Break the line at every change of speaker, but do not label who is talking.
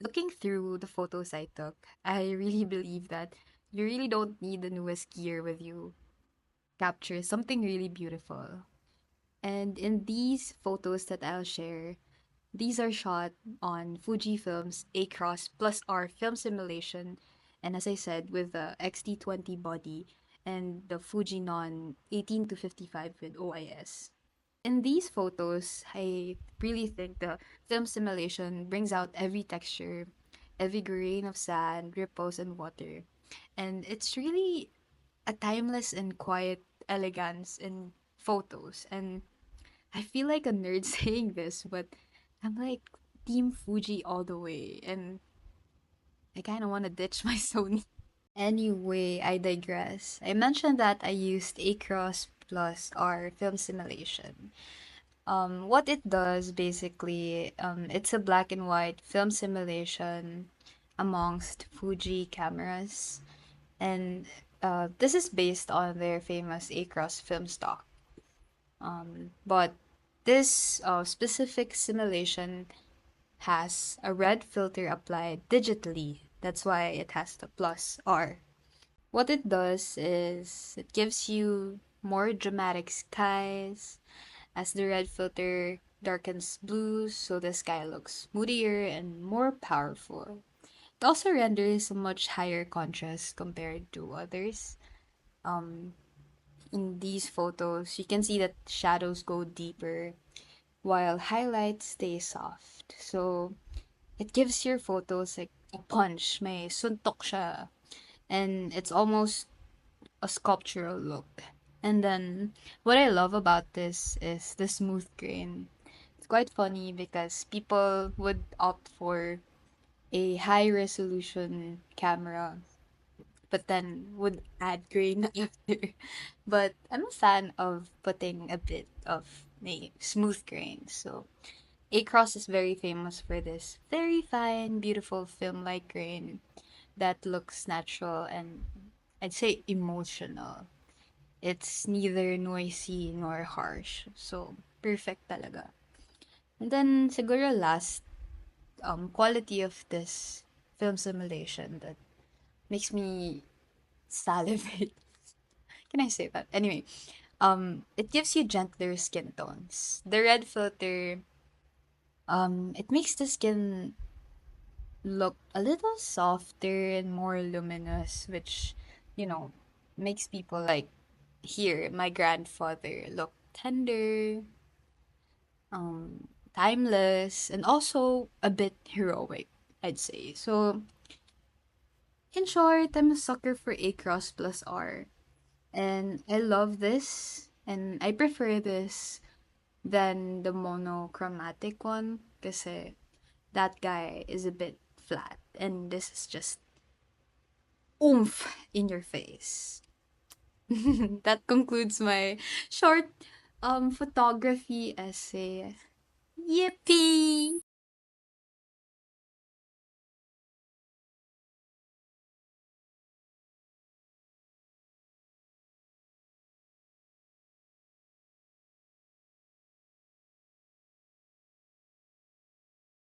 Looking through the photos I took, I really believe that you really don't need the newest gear with you. Capture something really beautiful. And in these photos that I'll share, these are shot on Fujifilm's ACROS plus R film simulation, and as I said, with the XT20 body and the Fujinon 18 to 55 with OIS. In these photos, I really think the film simulation brings out every texture, every grain of sand, ripples, and water. And it's really a timeless and quiet elegance in photos. And I feel like a nerd saying this, but I'm like Team Fuji all the way. And I kind of want to ditch my Sony. Anyway, I digress. I mentioned that I used Acros plus R film simulation. What it does basically, it's a black and white film simulation amongst Fuji cameras, and this is based on their famous Acros film stock. But this specific simulation has a red filter applied digitally. That's why it has the plus R. What it does is it gives you more dramatic skies as the red filter darkens blue, so the sky looks moodier and more powerful. It also renders a much higher contrast compared to others. Um, in these photos, you can see that shadows go deeper while highlights stay soft. So it gives your photos like a punch. May suntok siya. And it's almost a sculptural look. And then what I love about this is the smooth grain. It's quite funny because people would opt for a high resolution camera but then would add grain after. But I'm a fan of putting a bit of a smooth grain. So Across is very famous for this very fine, beautiful film-like grain that looks natural and I'd say emotional. It's neither noisy nor harsh. So, perfect talaga. And then, siguro last quality of this film simulation that makes me salivate. Can I say that? Anyway, it gives you gentler skin tones. The red filter, it makes the skin look a little softer and more luminous, which, you know, makes people like here, my grandfather look tender, timeless, and also a bit heroic, I'd say. So, in short, I'm a sucker for A cross plus R. And I love this, and I prefer this than the monochromatic one kasi that guy is a bit flat, and this is just oomph in your face. That concludes my short photography essay. Yippee!